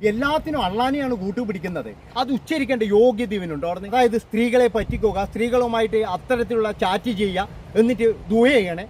എല്ലാത്തിനും അള്ളാനെയാണ് കൂട്ടുപിടിക്കുന്നത്. അത് ഉച്ചരിക്കേണ്ട യോഗ്യത ഇവനുണ്ടോ? അതായത് സ്ത്രീകളെ പറ്റിക്കുക, സ്ത്രീകളുമായിട്ട് അത്തരത്തിലുള്ള ചാറ്റ് ചെയ്യുക, എന്നിട്ട് ദുആ ചെയ്യണേ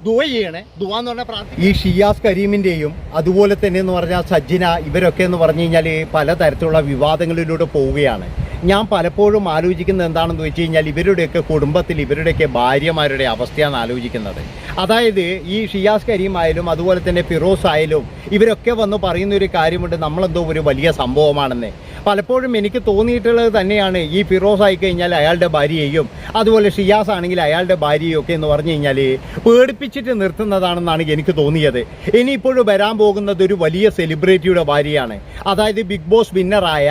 ദുആ എന്ന് പറഞ്ഞാൽ പ്രാർത്ഥന. ഈ ഷിയാസ് കരീമിൻ്റെയും അതുപോലെ തന്നെ എന്ന് പറഞ്ഞാൽ സജ്ജന, ഇവരൊക്കെ എന്ന് പറഞ്ഞു കഴിഞ്ഞാൽ പലതരത്തിലുള്ള വിവാദങ്ങളിലൂടെ പോവുകയാണ്. ഞാൻ പലപ്പോഴും ആലോചിക്കുന്നത് എന്താണെന്ന് വെച്ച് കഴിഞ്ഞാൽ ഇവരുടെയൊക്കെ കുടുംബത്തിൽ ഇവരുടെയൊക്കെ ഭാര്യമാരുടെ അവസ്ഥയാണ് ആലോചിക്കുന്നത്. അതായത് ഈ ഷിയാസ് കരീം ആയാലും അതുപോലെ തന്നെ ഫിറോസ് ആയാലും ഇവരൊക്കെ വന്ന് പറയുന്ന ഒരു കാര്യമുണ്ട്, നമ്മളെന്തോ ഒരു വലിയ സംഭവമാണെന്ന്. പലപ്പോഴും എനിക്ക് തോന്നിയിട്ടുള്ളത് തന്നെയാണ്. ഈ ഫിറോസ് ആയിക്കഴിഞ്ഞാൽ അയാളുടെ ഭാര്യയെയും അതുപോലെ ഷിയാസ് ആണെങ്കിൽ അയാളുടെ ഭാര്യയും ഒക്കെ എന്ന് പറഞ്ഞു കഴിഞ്ഞാൽ പേടിപ്പിച്ചിട്ട് നിർത്തുന്നതാണെന്നാണ് എനിക്ക് തോന്നിയത്. ഇനിയിപ്പോഴും വരാൻ പോകുന്നത് ഒരു വലിയ സെലിബ്രിറ്റിയുടെ ഭാര്യയാണ്. അതായത് ബിഗ് ബോസ് വിന്നറായ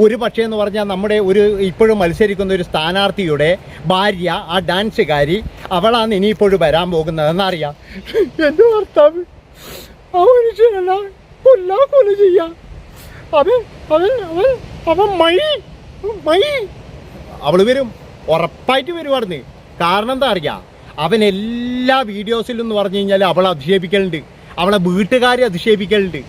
ഒരു പക്ഷേ എന്ന് പറഞ്ഞാൽ നമ്മുടെ ഒരു ഇപ്പോഴും മത്സരിക്കുന്ന ഒരു സ്ഥാനാർത്ഥിയുടെ ഭാര്യ, ആ ഡാൻസുകാരി, അവളാണ് ഇനിയിപ്പോഴും വരാൻ പോകുന്നത് എന്നറിയാം. എൻ്റെ ഭർത്താവ് ആ മനുഷ്യനല്ല കൊല്ലാ കൊല ചെയ്യാം. അവൻ അവള് വരും, ഉറപ്പായിട്ട് വരുവാർന്ന്. കാരണം എന്താ അറിയാം, അവൻ എല്ലാ വീഡിയോസിലും എന്ന് പറഞ്ഞു കഴിഞ്ഞാൽ അവളെ അധിക്ഷേപിക്കലുണ്ട്, അവളെ വീട്ടുകാരെ അധിക്ഷേപിക്കലുണ്ട്.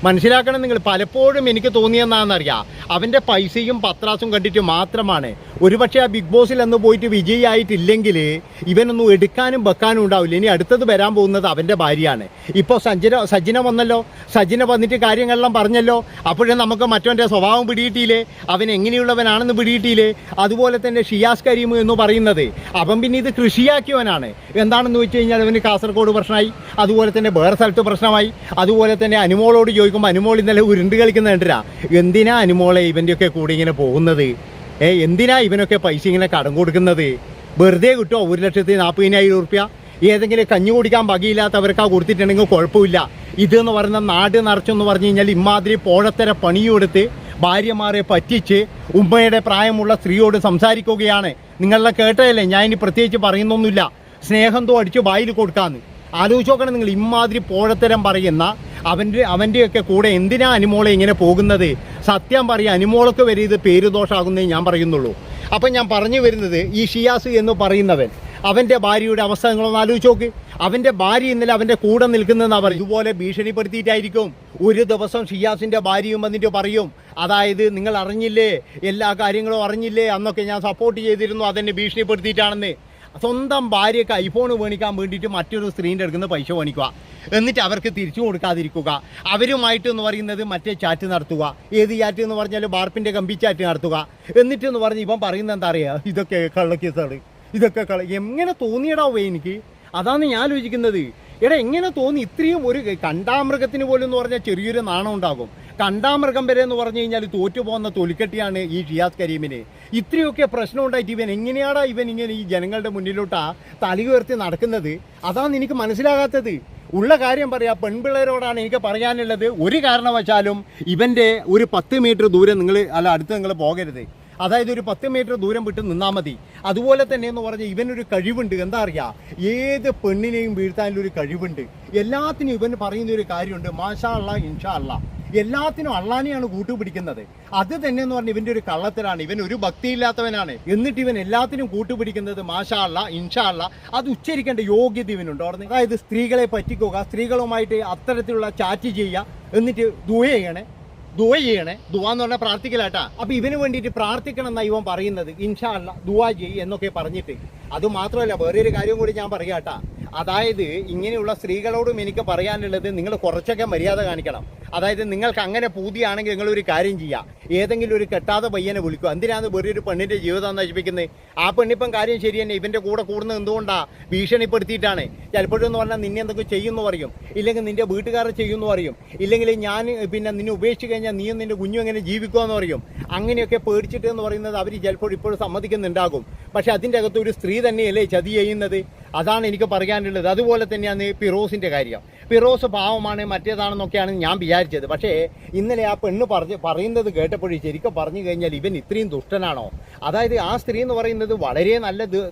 മനസ്സിലാക്കണം നിങ്ങൾ. പലപ്പോഴും എനിക്ക് തോന്നിയെന്നാണെന്നറിയാം, അവൻ്റെ പൈസയും പത്രാസും കണ്ടിട്ട് മാത്രമാണ്. ഒരുപക്ഷെ ആ ബിഗ് ബോസിൽ അന്ന് പോയിട്ട് വിജയിയായിട്ടില്ലെങ്കിൽ ഇവനൊന്നും എടുക്കാനും വെക്കാനും ഉണ്ടാവില്ല. ഇനി അടുത്തത് വരാൻ പോകുന്നത് അവൻ്റെ ഭാര്യയാണ്. ഇപ്പോൾ സജ്ജന വന്നല്ലോ, സജ്ജന വന്നിട്ട് കാര്യങ്ങളെല്ലാം പറഞ്ഞല്ലോ. അപ്പോഴും നമുക്ക് മറ്റവൻ്റെ സ്വഭാവം പിടിയിട്ടില്ലേ, അവൻ എങ്ങനെയുള്ളവനാണെന്ന് പിടിയിട്ടില്ലേ. അതുപോലെ തന്നെ ഷിയാസ് കരീം എന്ന് പറയുന്നത് അവൻ പിന്നെ ഇത് കൃഷിയാക്കിയവനാണ്. എന്താണെന്ന് വെച്ച് കഴിഞ്ഞാൽ അവന് കാസർഗോഡ് പ്രശ്നമായി, അതുപോലെ തന്നെ വേറെ സ്ഥലത്ത് പ്രശ്നമായി. അതുപോലെ തന്നെ അനുമോളോട് ചോദിക്കുമ്പോൾ അനുമോൾ ഇന്നലെ ഉരുണ്ട് കളിക്കുന്ന കണ്ടിരാ. എന്തിനാ അനുമോളെ ഇവൻ്റെയൊക്കെ കൂടെ ഇങ്ങനെ പോകുന്നത്? എന്തിനാ ഇവനൊക്കെ പൈസ ഇങ്ങനെ കടം കൊടുക്കുന്നത്? വെറുതെ കിട്ടുമോ 1,40,000 റുപ്യ? ഏതെങ്കിലും കഞ്ഞി കുടിക്കാൻ വകയില്ലാത്തവർക്കാ കൊടുത്തിട്ടുണ്ടെങ്കിൽ കുഴപ്പമില്ല. ഇതെന്ന് പറയുന്ന നാട് നിറച്ചെന്ന് പറഞ്ഞു കഴിഞ്ഞാൽ ഇമാതിരി പോഴത്തര പണിയെടുത്ത് ഭാര്യമാരെ പറ്റിച്ച് ഉമ്മയുടെ പ്രായമുള്ള സ്ത്രീയോട് സംസാരിക്കുകയാണ്. നിങ്ങളെ കേട്ടതല്ലേ, ഞാൻ ഇനി പ്രത്യേകിച്ച് പറയുന്നൊന്നുമില്ല. സ്നേഹം തോ അടിച്ച് വായിൽ കൊടുക്കാന്ന് ആലോചിച്ച് നോക്കണം നിങ്ങൾ. ഇമാതിരി പോഴത്തരം പറയുന്ന അവൻ്റെയൊക്കെ കൂടെ എന്തിനാ അനുമോളെ ഇങ്ങനെ പോകുന്നത്? സത്യം പറയുക, അനുമോളൊക്കെ വരെ ഇത് പേരുദോഷമാകുന്നേ ഞാൻ പറയുന്നുള്ളൂ. അപ്പം ഞാൻ പറഞ്ഞു വരുന്നത്, ഈ ഷിയാസ് എന്ന് പറയുന്നവൻ, അവൻ്റെ ഭാര്യയുടെ അവസ്ഥ നിങ്ങളൊന്ന് ആലോചിച്ച് നോക്ക്. അവൻ്റെ ഭാര്യ ഇന്നലെ അവൻ്റെ കൂടെ നിൽക്കുന്നതെന്നാണ് പറയും. ഇതുപോലെ ഭീഷണിപ്പെടുത്തിയിട്ടായിരിക്കും ഒരു ദിവസം ഷിയാസിൻ്റെ ഭാര്യയും വന്നിട്ട് പറയും, അതായത് നിങ്ങൾ അറിഞ്ഞില്ലേ, എല്ലാ കാര്യങ്ങളും അറിഞ്ഞില്ലേ, അന്നൊക്കെ ഞാൻ സപ്പോർട്ട് ചെയ്തിരുന്നു, അതെന്നെ ഭീഷണിപ്പെടുത്തിയിട്ടാണെന്ന്. സ്വന്തം ഭാര്യയ്ക്ക് ഐഫോൺ മേടിക്കാൻ വേണ്ടിയിട്ട് മറ്റൊരു സ്ത്രീൻ്റെ അടുക്കുന്ന പൈസ മേടിക്കുക, എന്നിട്ട് അവർക്ക് തിരിച്ചു കൊടുക്കാതിരിക്കുക. അവരുമായിട്ട് എന്ന് പറയുന്നത് മറ്റേ ചാറ്റ് നടത്തുക. ഏത് ചാറ്റ് എന്ന് പറഞ്ഞാൽ ബാർപ്പിൻ്റെ കമ്പി ചാറ്റ് നടത്തുക. എന്നിട്ട് എന്ന് പറഞ്ഞ് ഇവൻ പറയുന്നത് എന്താ അറിയുക, ഇതൊക്കെ കള്ളക്കേസാണ്, ഇതൊക്കെ എങ്ങനെ തോന്നിയടാവോ എനിക്ക്? അതാണ് ഞാൻ ആലോചിക്കുന്നത്. എടാ എങ്ങനെ തോന്നി? ഇത്രയും ഒരു കണ്ടാമൃഗത്തിന് പോലും എന്ന് പറഞ്ഞാൽ ചെറിയൊരു നാണം ഉണ്ടാകും. കണ്ടാമൃഗം വരെ എന്ന് പറഞ്ഞു കഴിഞ്ഞാൽ തോറ്റുപോകുന്ന തൊലിക്കെട്ടിയാണ് ഈ ഷിയാസ് കരീമിന്. ഇത്രയൊക്കെ പ്രശ്നം ഉണ്ടായിട്ട് ഇവൻ എങ്ങനെയാടാ ഇങ്ങനെ ഈ ജനങ്ങളുടെ മുന്നിലോട്ടാ തലയുയർത്തി നടക്കുന്നത്? അതാണ് എനിക്ക് മനസ്സിലാകാത്തത്. ഉള്ള കാര്യം പറയാം, പെൺപിള്ളേരോടാണ് എനിക്ക് പറയാനുള്ളത്. ഒരു കാരണവശാലും ഇവൻ്റെ ഒരു 10 മീറ്റർ ദൂരം അടുത്ത് നിങ്ങൾ പോകരുത്. അതായത് ഒരു 10 മീറ്റർ ദൂരം വിട്ട് നിന്നാൽ മതി. അതുപോലെ തന്നെ എന്ന് പറഞ്ഞാൽ ഇവനൊരു കഴിവുണ്ട്. എന്താ അറിയാം, ഏത് പെണ്ണിനെയും വീഴ്ത്താനൊരു കഴിവുണ്ട്. എല്ലാത്തിനും ഇവൻ പറയുന്ന ഒരു കാര്യമുണ്ട്, മാഷാ അല്ലാ ഇൻഷാ അല്ലാ. എല്ലാത്തിനും അള്ളാനെയാണ് കൂട്ടുപിടിക്കുന്നത്. അത് തന്നെ എന്ന് പറഞ്ഞാൽ ഇവൻ്റെ ഒരു കള്ളത്തരാണ്. ഇവൻ ഒരു ഭക്തിയില്ലാത്തവനാണ്, എന്നിട്ട് ഇവൻ എല്ലാത്തിനും കൂട്ടുപിടിക്കുന്നത് മാഷാ അല്ലാ ഇൻഷാ അല്ലാ. അത് ഉച്ചരിക്കേണ്ട യോഗ്യത ഇവനുണ്ടോ? അതായത് സ്ത്രീകളെ പറ്റിക്കുക, സ്ത്രീകളുമായിട്ട് അത്തരത്തിലുള്ള ചാറ്റ് ചെയ്യുക, എന്നിട്ട് ദുആ ചെയ്യണേ ദുആ എന്ന് പറഞ്ഞാൽ പ്രാർത്ഥിക്കലാട്ടാ. അപ്പൊ ഇവന് വേണ്ടിയിട്ട് പ്രാർത്ഥിക്കണം എന്നാ ഇവൻ പറയുന്നത്. ഇൻഷാ അല്ലാ ദുആ ചെയ്യ് എന്നൊക്കെ പറഞ്ഞിട്ട്. അത് മാത്രമല്ല, വേറൊരു കാര്യം കൂടി ഞാൻ പറയാട്ടാ. അതായത് ഇങ്ങനെയുള്ള സ്ത്രീകളോടും എനിക്ക് പറയാനുള്ളത്, നിങ്ങൾ കുറച്ചൊക്കെ മര്യാദ കാണിക്കണം. അതായത് നിങ്ങൾക്ക് അങ്ങനെ പൂതിയാണെങ്കിൽ നിങ്ങളൊരു കാര്യം ചെയ്യുക, ഏതെങ്കിലും ഒരു കെട്ടാതെ പയ്യനെ വിളിക്കുക. എന്തിനാണ് വെറുതെ ഒരു പെണ്ണിൻ്റെ ജീവിതം നശിപ്പിക്കുന്നത്? ആ പെണ്ണിപ്പം കാര്യം ശരി തന്നെ, ഇവൻ്റെ കൂടെ കൂടുന്നത് എന്തുകൊണ്ടാണ്? ഭീഷണിപ്പെടുത്തിയിട്ടാണ്. ചിലപ്പോഴും എന്ന് പറഞ്ഞാൽ നിന്നെ എന്തൊക്കെ ചെയ്യുമെന്ന് പറയും, ഇല്ലെങ്കിൽ നിൻ്റെ വീട്ടുകാരെ ചെയ്യുമെന്ന് പറയും, ഇല്ലെങ്കിൽ ഞാൻ പിന്നെ നിന്നെ ഉപേക്ഷിച്ച് കഴിഞ്ഞാൽ നീയും നിൻ്റെ കുഞ്ഞും എങ്ങനെ ജീവിക്കുമെന്ന് പറയും. അങ്ങനെയൊക്കെ പേടിച്ചിട്ട് എന്ന് പറയുന്നത് അവർ ചിലപ്പോൾ ഇപ്പോഴും സമ്മതിക്കുന്നുണ്ടാകും. പക്ഷെ അതിൻ്റെ അകത്ത് ഒരു സ്ത്രീ തന്നെയല്ലേ ചതി ചെയ്യുന്നത്? അതാണ് എനിക്ക് പറയാനുള്ളത്. അതുപോലെ തന്നെയാണ് ഫിറോസിൻ്റെ കാര്യം. ഫിറോസ് പാവമാണ്, മറ്റേതാണെന്നൊക്കെയാണ് ഞാൻ വിചാരിച്ചത്. പക്ഷേ ഇന്നലെ ആ പെണ്ണ് പറയുന്നത് കേട്ടപ്പോഴേ ശരിക്കും പറഞ്ഞു കഴിഞ്ഞാൽ ഇവൻ ഇത്രയും ദുഷ്ടനാണോ? അതായത് ആ സ്ത്രീ എന്ന് പറയുന്നത് വളരെ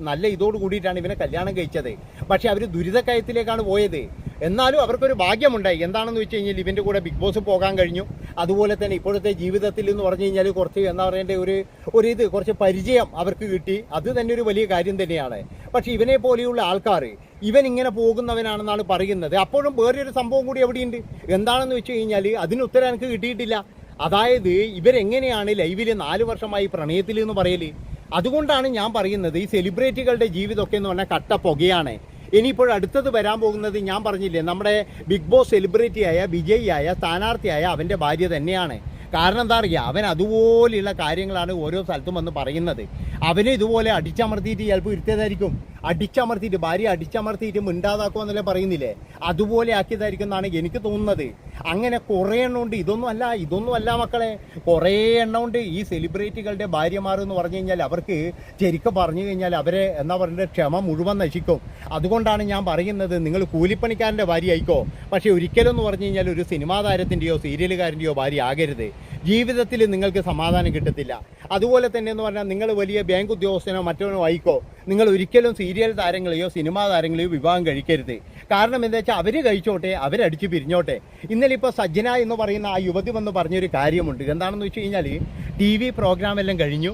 നല്ല ഇതോട് കൂടിയിട്ടാണ് ഇവനെ കല്യാണം കഴിച്ചത്. പക്ഷെ അവർ ദുരിതക്കയത്തിലേക്കാണ് പോയത്. എന്നാലും അവർക്കൊരു ഭാഗ്യമുണ്ടായി. എന്താണെന്ന് വെച്ച് കഴിഞ്ഞാൽ ഇവൻ്റെ കൂടെ ബിഗ് ബോസ് പോകാൻ കഴിഞ്ഞു. അതുപോലെ തന്നെ ഇപ്പോഴത്തെ ജീവിതത്തിൽ എന്ന് പറഞ്ഞു കഴിഞ്ഞാൽ കുറച്ച് എന്താ പറയേണ്ട കുറച്ച് പരിചയം അവർക്ക് കിട്ടി. അത് തന്നെ ഒരു വലിയ കാര്യം തന്നെയാണ്. പക്ഷെ ഇവനെ പോലെയുള്ള ആൾക്കാർ ഇവൻ ഇങ്ങനെ പോകുന്നവനാണെന്നാണ് പറയുന്നത്. അപ്പോഴും വേറൊരു സംഭവം കൂടി എവിടെയുണ്ട്. എന്താണെന്ന് വെച്ച് കഴിഞ്ഞാൽ അതിന് ഉത്തരം എനിക്ക് കിട്ടിയിട്ടില്ല. അതായത് ഇവരെങ്ങനെയാണ് ലൈവിൽ 4 വർഷമായി പ്രണയത്തിൽ എന്ന് പറയല്? അതുകൊണ്ടാണ് ഞാൻ പറയുന്നത് ഈ സെലിബ്രിറ്റികളുടെ ജീവിതമൊക്കെ എന്ന് പറഞ്ഞാൽ കട്ട പുകയാണ്. ഇനിയിപ്പോൾ അടുത്തത് വരാൻ പോകുന്നത് ഞാൻ പറഞ്ഞില്ലേ, നമ്മുടെ ബിഗ് ബോസ് സെലിബ്രിറ്റിയായ വിജയിയായ സ്ഥാനാർത്ഥിയായ അവൻ്റെ ഭാര്യ തന്നെയാണ്. കാരണം എന്താ അറിയുക, അവൻ അതുപോലെയുള്ള കാര്യങ്ങളാണ് ഓരോ സ്ഥലത്തും വന്ന് പറയുന്നത്. അവനെ ഇതുപോലെ അടിച്ചമർത്തിയിട്ട് ചിലപ്പോൾ ഇരുത്തിയതായിരിക്കും, അടിച്ചമർത്തിയിട്ട് ഭാര്യ അടിച്ചമർത്തിയിട്ട് മിണ്ടാതാക്കുക എന്നല്ലേ പറയുന്നില്ലേ, അതുപോലെ ആക്കിയതായിരിക്കും എന്നാണ് എനിക്ക് തോന്നുന്നത്. അങ്ങനെ കുറേ എണ്ണം ഉണ്ട്. ഇതൊന്നും അല്ല മക്കളെ, കുറേ എണ്ണം ഉണ്ട് ഈ സെലിബ്രിറ്റികളുടെ ഭാര്യമാർ എന്ന് പറഞ്ഞു കഴിഞ്ഞാൽ. അവർക്ക് ശരിക്കും പറഞ്ഞു കഴിഞ്ഞാൽ അവരെ എന്താ പറയുന്നത്, ക്ഷമ മുഴുവൻ നശിക്കും. അതുകൊണ്ടാണ് ഞാൻ പറയുന്നത്, നിങ്ങൾ കൂലിപ്പണിക്കാരൻ്റെ ഭാര്യ ആയിക്കോ, പക്ഷേ ഒരിക്കലും എന്ന് പറഞ്ഞു കഴിഞ്ഞാൽ ഒരു സിനിമാ താരത്തിൻ്റെയോ സീരിയലുകാരൻ്റെയോ ഭാര്യ ആകരുത്. ജീവിതത്തിൽ നിങ്ങൾക്ക് സമാധാനം കിട്ടത്തില്ല. അതുപോലെ തന്നെ എന്ന് പറഞ്ഞാൽ നിങ്ങൾ വലിയ ബാങ്ക് ഉദ്യോഗസ്ഥനോ മറ്റോ ആയിക്കോ, നിങ്ങൾ ഒരിക്കലും സീരിയൽ താരങ്ങളെയോ സിനിമാ താരങ്ങളെയോ വിവാഹം കഴിക്കരുത്. കാരണം എന്താ വെച്ചാൽ അവർ കഴിച്ചോട്ടെ, അവരടിച്ച് പിരിഞ്ഞോട്ടെ. ഇന്നലെ ഇപ്പോൾ സജ്ജന എന്ന് പറയുന്ന ആ യുവതി വന്ന് പറഞ്ഞൊരു കാര്യമുണ്ട്. എന്താണെന്ന് വെച്ച് കഴിഞ്ഞാൽ TV പ്രോഗ്രാമെല്ലാം കഴിഞ്ഞു,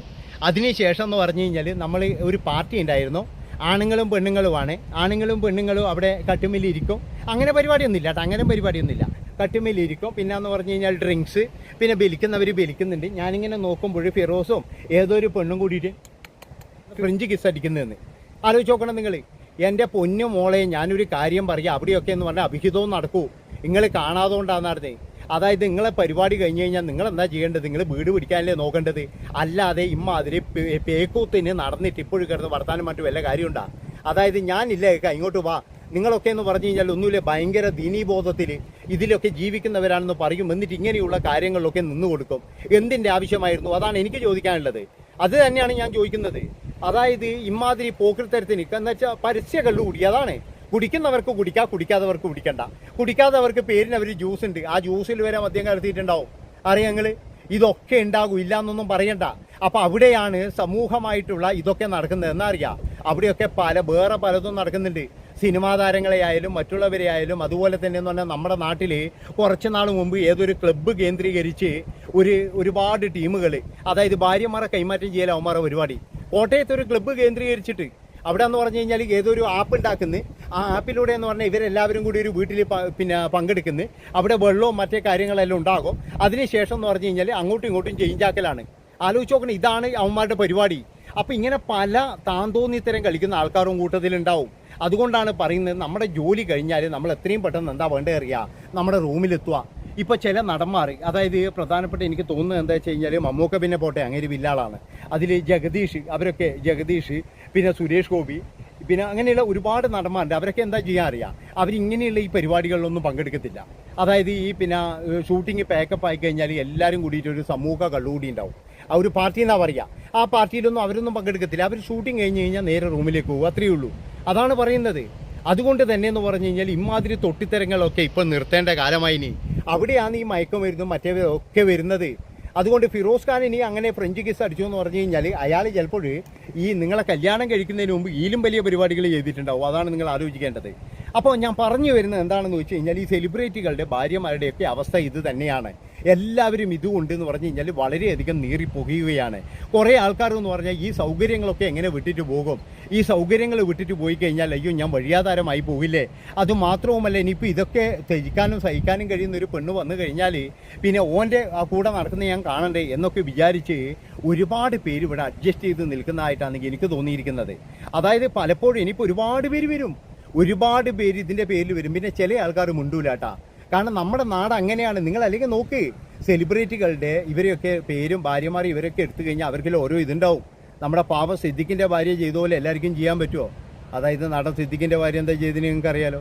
അതിനുശേഷം എന്ന് പറഞ്ഞു കഴിഞ്ഞാൽ നമ്മൾ ഒരു പാർട്ടി ഉണ്ടായിരുന്നു, ആണുങ്ങളും പെണ്ണുങ്ങളുമാണ്. ആണുങ്ങളും പെണ്ണുങ്ങളും അവിടെ കട്ടുമില്ലിരിക്കും. അങ്ങനെ പരിപാടിയൊന്നുമില്ല കേട്ടോ, അങ്ങനെ പരിപാടിയൊന്നുമില്ല. കട്ടുമില്ലിരിക്കും. പിന്നെ എന്ന് പറഞ്ഞു കഴിഞ്ഞാൽ ഡ്രിങ്ക്സ്, പിന്നെ ബലിക്കുന്നവർ ബലിക്കുന്നുണ്ട്. ഞാനിങ്ങനെ നോക്കുമ്പോൾ ഫിറോസും ഏതോ ഒരു പെണ്ണും കൂടിയിട്ട് ഫ്രഞ്ച് കിസ് അടിക്കുന്നതെന്ന് ആലോചിച്ച് നോക്കണം നിങ്ങൾ. എൻ്റെ പൊന്നു മോളെ, ഞാനൊരു കാര്യം പറയാം, അവിടെയൊക്കെ എന്ന് പറഞ്ഞാൽ അഭിഹിതവും നടക്കൂ. നിങ്ങൾ കാണാതുകൊണ്ടാണ് നടന്നത്. അതായത് നിങ്ങളെ പരിപാടി കഴിഞ്ഞ് കഴിഞ്ഞാൽ നിങ്ങൾ എന്താ ചെയ്യേണ്ടത്, നിങ്ങൾ വീട് പിടിക്കാനല്ലേ നോക്കേണ്ടത്. അല്ലാതെ ഇമ്മാതിരി പേക്കൂത്തിന് നടന്നിട്ട് ഇപ്പോഴും കിടന്ന് വർത്താനം മറ്റു വല്ല കാര്യമുണ്ടാ? അതായത് ഞാനില്ലേ ഇങ്ങോട്ട് വാ, നിങ്ങളൊക്കെ എന്ന് പറഞ്ഞു കഴിഞ്ഞാൽ ഒന്നുമില്ല, ഭയങ്കര ദീനീബോധത്തിൽ ഇതിലൊക്കെ ജീവിക്കുന്നവരാണെന്ന് പറയും. എന്നിട്ട് ഇങ്ങനെയുള്ള കാര്യങ്ങളിലൊക്കെ നിന്നു കൊടുക്കും. എന്തിൻ്റെ ആവശ്യമായിരുന്നു? അതാണ് എനിക്ക് ചോദിക്കാനുള്ളത്. അത് തന്നെയാണ് ഞാൻ ചോദിക്കുന്നത്. അതായത് ഇമാതിരി പോക്കൃത്തരത്തിന് എന്ന് വെച്ചാൽ പരസ്യ കള്ളുകൂടി, അതാണ്. കുടിക്കുന്നവർക്ക് കുടിക്കാം, കുടിക്കാത്തവർക്ക് കുടിക്കണ്ട. കുടിക്കാത്തവർക്ക് പേരിന് അവർ ജ്യൂസ് ഉണ്ട്, ആ ജ്യൂസിൽ വരെ മദ്യം കലർത്തിയിട്ടുണ്ടാവും. അറിയാം നിങ്ങൾ, ഇതൊക്കെ ഉണ്ടാകും, ഇല്ലയെന്നൊന്നും പറയണ്ട. അപ്പം അവിടെയാണ് സമൂഹമായിട്ടുള്ള ഇതൊക്കെ നടക്കുന്നത് എന്നറിയാം. അവിടെയൊക്കെ വേറെ പലതും നടക്കുന്നുണ്ട്. സിനിമാ താരങ്ങളെ ആയാലും മറ്റുള്ളവരെ ആയാലും അതുപോലെ തന്നെ എന്ന് പറഞ്ഞാൽ നമ്മുടെ നാട്ടിൽ കുറച്ച് നാൾ മുമ്പ് ഏതൊരു ക്ലബ്ബ് കേന്ദ്രീകരിച്ച് ഒരുപാട് ടീമുകൾ, അതായത് ഭാര്യമാരെ കൈമാറ്റം ചെയ്യൽ അവന്മാരെ പരിപാടി, കോട്ടയത്ത് ഒരു ക്ലബ്ബ് കേന്ദ്രീകരിച്ചിട്ട് അവിടെ എന്ന് പറഞ്ഞു കഴിഞ്ഞാൽ ഏതൊരു ആപ്പ് ഉണ്ടാക്കുന്നു. ആ ആപ്പിലൂടെ എന്ന് പറഞ്ഞാൽ ഇവരെല്ലാവരും കൂടി ഒരു വീട്ടിൽ പങ്കെടുക്കുന്നു. അവിടെ വെള്ളവും മറ്റേ കാര്യങ്ങളെല്ലാം ഉണ്ടാകും. അതിനുശേഷം എന്ന് പറഞ്ഞു കഴിഞ്ഞാൽ അങ്ങോട്ടും ഇങ്ങോട്ടും ചേഞ്ച് ആക്കലാണ്. ആലോചിച്ച് നോക്കണം, ഇതാണ് അവന്മാരുടെ പരിപാടി. അപ്പം ഇങ്ങനെ പല താന്തോന്നിത്തരം കളിക്കുന്ന ആൾക്കാരും കൂട്ടത്തിലുണ്ടാവും. അതുകൊണ്ടാണ് പറയുന്നത്, നമ്മുടെ ജോലി കഴിഞ്ഞാൽ നമ്മൾ എത്രയും പെട്ടെന്ന് എന്താ വേണ്ടത് അറിയുക, നമ്മുടെ റൂമിലെത്തുക. ഇപ്പോൾ ചില നടന്മാർ, അതായത് പ്രധാനപ്പെട്ട എനിക്ക് തോന്നുന്നത് എന്താ വെച്ച് കഴിഞ്ഞാൽ മമ്മൂക്ക പിന്നെ പോട്ടെ, അങ്ങനെ വില്ലാളാണ്. അതിൽ ജഗദീഷ്, അവരൊക്കെ ജഗദീഷ്, പിന്നെ സുരേഷ് ഗോപി, പിന്നെ അങ്ങനെയുള്ള ഒരുപാട് നടന്മാരുണ്ട്. അവരൊക്കെ എന്താ ചെയ്യാൻ അറിയാം, അവരിങ്ങനെയുള്ള ഈ പരിപാടികളിലൊന്നും പങ്കെടുക്കത്തില്ല. അതായത് ഈ പിന്നെ ഷൂട്ടിങ് പാക്കപ്പ് ആയി കഴിഞ്ഞാൽ എല്ലാവരും കൂടിയിട്ട് ഒരു സമൂഹ കള്ളുകൂടി ഉണ്ടാവും. ആ ഒരു പാർട്ടി എന്നാ പറയുക. ആ പാർട്ടിയിലൊന്നും അവരൊന്നും പങ്കെടുക്കത്തില്ല. അവർ ഷൂട്ടിങ് കഴിഞ്ഞ് കഴിഞ്ഞാൽ നേരെ റൂമിലേക്ക് പോകും, അത്രയേ ഉള്ളൂ. അതാണ് പറയുന്നത്. അതുകൊണ്ട് തന്നെ എന്ന് പറഞ്ഞു കഴിഞ്ഞാൽ ഇമാതിരി തൊട്ടിത്തരങ്ങളൊക്കെ ഇപ്പം നിർത്തേണ്ട കാലമായി. ഇനി അവിടെയാണ് ഈ മയക്കുമരുന്നും മറ്റേതൊക്കെ വരുന്നത്. അതുകൊണ്ട് ഫിറോസ് ഖാൻ ഇനി അങ്ങനെ ഫ്രഞ്ച് കിസ് അടിച്ചു എന്ന് പറഞ്ഞു കഴിഞ്ഞാൽ അയാൾ ചിലപ്പോൾ ഈ നിങ്ങളെ കല്യാണം കഴിക്കുന്നതിന് മുമ്പ് ഇതിലും വലിയ പരിപാടികൾ ചെയ്തിട്ടുണ്ടാവും. അതാണ് നിങ്ങൾ ആലോചിക്കേണ്ടത്. അപ്പോൾ ഞാൻ പറഞ്ഞു വരുന്നത് എന്താണെന്ന് വെച്ച് കഴിഞ്ഞാൽ ഈ സെലിബ്രിറ്റികളുടെ ഭാര്യമാരുടെയൊക്കെ അവസ്ഥ ഇത് തന്നെയാണ്. എല്ലാവരും ഇതുകൊണ്ട് എന്ന് പറഞ്ഞു കഴിഞ്ഞാൽ വളരെയധികം നീറിപ്പോകുകയാണ്. കുറേ ആൾക്കാരെന്ന് പറഞ്ഞാൽ ഈ സൗകര്യങ്ങളൊക്കെ എങ്ങനെ വിട്ടിട്ട് പോകും? ഈ സൗകര്യങ്ങൾ വിട്ടിട്ട് പോയി കഴിഞ്ഞാൽ അയ്യോ ഞാൻ വഴിയാധാരമായി പോകില്ലേ? അതുമാത്രവുമല്ല, ഇനിയിപ്പോൾ ഇതൊക്കെ ത്യജിക്കാനും സഹിക്കാനും കഴിയുന്ന ഒരു പെണ്ണ് വന്നു കഴിഞ്ഞാൽ പിന്നെ ഓൻ്റെ ആ കൂടെ നടക്കുന്ന ഞാൻ കാണണ്ടേ എന്നൊക്കെ വിചാരിച്ച് ഒരുപാട് പേര് ഇവിടെ അഡ്ജസ്റ്റ് ചെയ്ത് നിൽക്കുന്നതായിട്ടാണ് എനിക്ക് തോന്നിയിരിക്കുന്നത്. അതായത് പലപ്പോഴും ഇനിയിപ്പോൾ ഒരുപാട് പേര് വരും, ഒരുപാട് പേര് ഇതിൻ്റെ പേരിൽ വരും. പിന്നെ ചില ആൾക്കാർ മുണ്ടൂല കേട്ടാ. കാരണം നമ്മുടെ നാട് അങ്ങനെയാണ്. നിങ്ങൾ അല്ലെങ്കിൽ നോക്ക്, സെലിബ്രിറ്റികളുടെ ഇവരെയൊക്കെ പേരും ഭാര്യമാരും ഇവരൊക്കെ എടുത്തു കഴിഞ്ഞാൽ അവർക്കെല്ലാം ഓരോ ഇതുണ്ടാവും. നമ്മുടെ പാവ സിദ്ദിഖിൻ്റെ ഭാര്യ ചെയ്ത പോലെ എല്ലാവർക്കും ചെയ്യാൻ പറ്റുമോ? അതായത് നടൻ സിദ്ദിഖിൻ്റെ ഭാര്യ എന്താ ചെയ്തതിന് നിങ്ങൾക്ക് അറിയാലോ.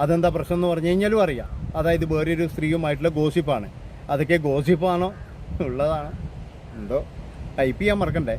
അതെന്താ പ്രശ്നം എന്ന് പറഞ്ഞു കഴിഞ്ഞാലും അറിയാം. അതായത് വേറൊരു സ്ത്രീയുമായിട്ടുള്ള ഗോസിപ്പാണ്. അതൊക്കെ ഗോസിപ്പാണോ ഉള്ളതാണ് എന്തോ ടൈപ്പ് ചെയ്യാൻ മറക്കണ്ടേ.